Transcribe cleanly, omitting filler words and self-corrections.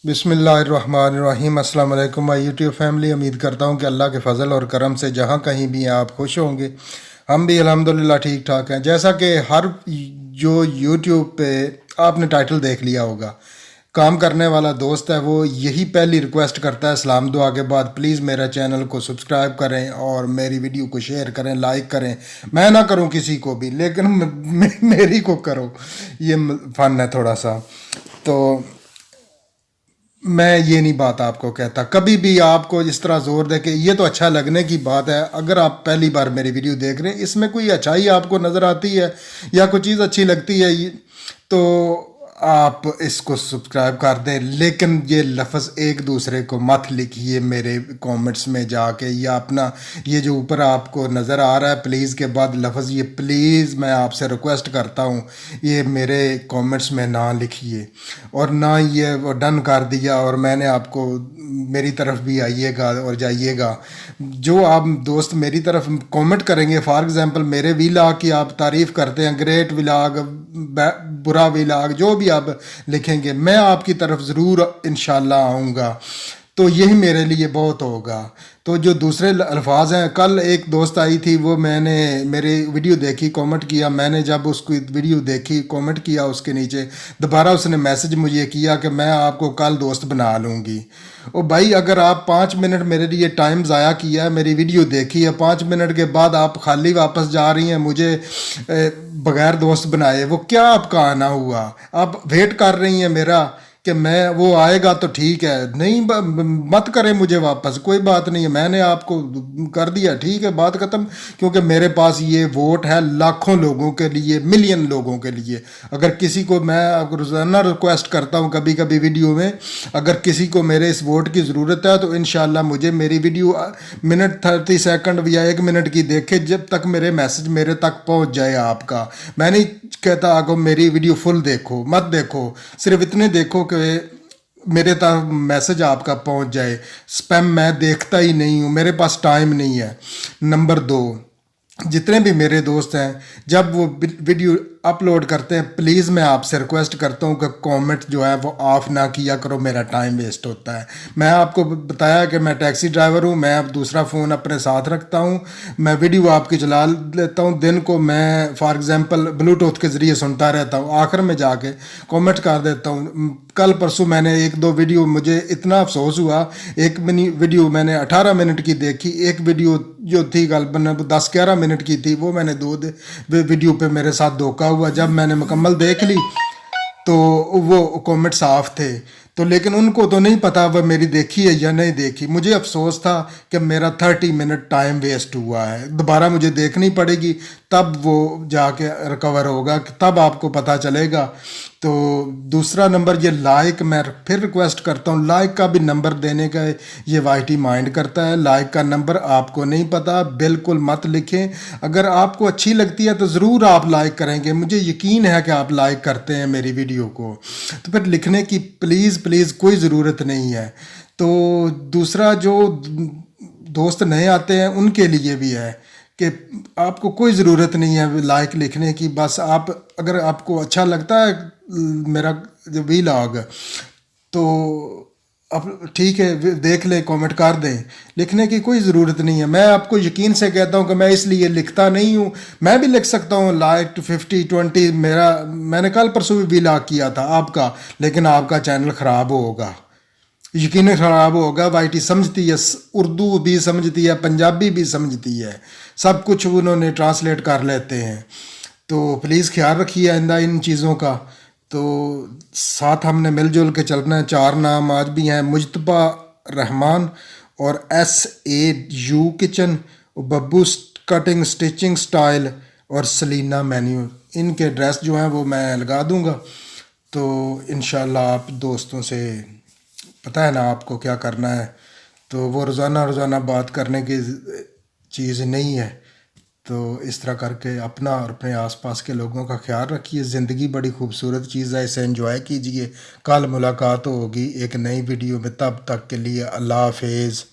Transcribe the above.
बिस्मिल्लाहिर्रहमानिर्रहीम। अस्सलाम वालेकुम माय यूट्यूब फैमिली। उम्मीद करता हूँ कि अल्लाह के फ़ज़ल और करम से जहाँ कहीं भी हैं आप खुश होंगे। हम भी अल्हम्दुलिल्लाह ठीक ठाक हैं। जैसा कि हर जो यूट्यूब पे आपने टाइटल देख लिया होगा, काम करने वाला दोस्त है वो यही पहली रिक्वेस्ट करता है सलाम दुआ के बाद, प्लीज़ मेरा चैनल को सब्सक्राइब करें और मेरी वीडियो को शेयर करें, लाइक करें। मैं ना करूं किसी को भी, लेकिन मेरी को करो, ये फ़न है थोड़ा सा। तो मैं ये नहीं बात आपको कहता, कभी भी आपको इस तरह जोर दे के ये तो अच्छा लगने की बात है। अगर आप पहली बार मेरी वीडियो देख रहे हैं, इसमें कोई अच्छाई आपको नज़र आती है या कोई चीज़ अच्छी लगती है तो आप इसको सब्सक्राइब कर दें। लेकिन ये लफ्ज़ एक दूसरे को मत लिखिए मेरे कमेंट्स में जाके, या अपना ये जो ऊपर आपको नज़र आ रहा है प्लीज़ के बाद लफ्ज़, ये प्लीज़ मैं आपसे रिक्वेस्ट करता हूँ ये मेरे कमेंट्स में ना लिखिए। और ना ये वो डन कर दिया और मैंने आपको, मेरी तरफ भी आइएगा और जाइएगा। जो आप दोस्त मेरी तरफ कमेंट करेंगे, फॉर एग्ज़ाम्पल मेरे व्लॉग की आप तारीफ़ करते हैं, ग्रेट व्लॉग, बुरा व्लॉग, जो भी आप लिखेंगे मैं आपकी तरफ ज़रूर इंशाल्लाह आऊँगा। तो यही मेरे लिए बहुत होगा। तो जो दूसरे अल्फाज हैं, कल एक दोस्त आई थी, वो मैंने मेरी वीडियो देखी, कमेंट किया। मैंने जब उसको वीडियो देखी, कमेंट किया उसके नीचे, दोबारा उसने मैसेज मुझे किया कि मैं आपको कल दोस्त बना लूँगी। ओ भाई, अगर आप 5 मिनट मेरे लिए टाइम ज़ाया किया है, मेरी वीडियो देखी है, 5 मिनट के बाद आप खाली वापस जा रही हैं मुझे बग़ैर दोस्त बनाए, वो क्या आपका आना हुआ? आप वेट कर रही हैं मेरा कि मैं, वो आएगा तो ठीक है, नहीं मत करें मुझे वापस, कोई बात नहीं है, मैंने आपको कर दिया, ठीक है, बात ख़त्म। क्योंकि मेरे पास ये वोट है लाखों लोगों के लिए, मिलियन लोगों के लिए। अगर किसी को, मैं रोज़ाना रिक्वेस्ट करता हूँ कभी कभी वीडियो में, अगर किसी को मेरे इस वोट की ज़रूरत है तो इंशाल्लाह मुझे मेरी वीडियो मिनट 30 सेकंड या 1 मिनट की देखे, जब तक मेरे मैसेज मेरे तक पहुँच जाए आपका। मैं नहीं कहता आपको मेरी वीडियो फुल देखो, मत देखो, सिर्फ इतने देखो कि मेरे तक मैसेज आपका पहुंच जाए। स्पैम मैं देखता ही नहीं हूँ, मेरे पास टाइम नहीं है। नंबर 2, जितने भी मेरे दोस्त हैं जब वो वीडियो अपलोड करते हैं, प्लीज़ मैं आपसे रिक्वेस्ट करता हूँ कि कमेंट जो है वो ऑफ़ ना किया करो, मेरा टाइम वेस्ट होता है। मैं आपको बताया कि मैं टैक्सी ड्राइवर हूँ, मैं अब दूसरा फ़ोन अपने साथ रखता हूँ, मैं वीडियो आपकी चला लेता हूँ, दिन को मैं फॉर एग्ज़ाम्पल ब्लूटूथ के ज़रिए सुनता रहता हूँ, आखिर में जाके कमेंट कर देता हूँ। कल परसों मैंने 1-2 वीडियो, मुझे इतना अफसोस हुआ, एक वीडियो मैंने 18 मिनट की देखी, एक वीडियो जो थी गलबन 10-11 मिनट की थी, वो मैंने 2 वीडियो पे मेरे साथ धोखा हुआ। जब मैंने मुकम्मल देख ली तो वो कमेंट साफ थे, तो लेकिन उनको तो नहीं पता वह मेरी देखी है या नहीं देखी। मुझे अफसोस था कि मेरा 30 मिनट टाइम वेस्ट हुआ है, दोबारा मुझे देखनी पड़ेगी, तब वो जाके रिकवर होगा, तब आपको पता चलेगा। तो दूसरा नंबर, ये लाइक, मैं फिर रिक्वेस्ट करता हूँ, लाइक का भी नंबर देने का ये वाईटी माइंड करता है। लाइक का नंबर आपको नहीं पता, बिल्कुल मत लिखें। अगर आपको अच्छी लगती है तो ज़रूर आप लाइक करेंगे, मुझे यकीन है कि आप लाइक करते हैं मेरी वीडियो को, तो फिर लिखने की प्लीज़ कोई ज़रूरत नहीं है। तो दूसरा, जो दोस्त नए आते हैं उनके लिए भी है कि आपको कोई ज़रूरत नहीं है लाइक लिखने की। बस आप, अगर आपको अच्छा लगता है मेरा जो व्लॉग, तो अब ठीक है, देख लें, कमेंट कर दें, लिखने की कोई ज़रूरत नहीं है। मैं आपको यकीन से कहता हूँ कि मैं इसलिए लिखता नहीं हूँ, मैं भी लिख सकता हूँ लाइक 50-20 मेरा, मैंने कल परसों भी व्लॉग किया था आपका, लेकिन आपका चैनल ख़राब होगा, यकीन ख़राब होगा। वाईटी समझती है, उर्दू भी समझती है, पंजाबी भी समझती है, सब कुछ उन्होंने ट्रांसलेट कर लेते हैं। तो प्लीज़ ख्याल रखिए आइंदा इन चीज़ों का। तो साथ हमने मिलजुल के चलना है। 4 नाम आज भी हैं, मुजतबा रहमान और SAU kitchen, Babbu cutting stitching style और सलीना मेन्यू। इनके एड्रेस जो हैं वो मैं लगा दूंगा। तो इंशाल्लाह आप दोस्तों से, पता है ना आपको क्या करना है, तो वो रोज़ाना बात करने की चीज़ नहीं है। तो इस तरह करके अपना और अपने आसपास के लोगों का ख्याल रखिए। ज़िंदगी बड़ी खूबसूरत चीज़ है, इसे एंजॉय कीजिए। कल मुलाकात होगी एक नई वीडियो में, तब तक के लिए अल्लाह हाफिज़।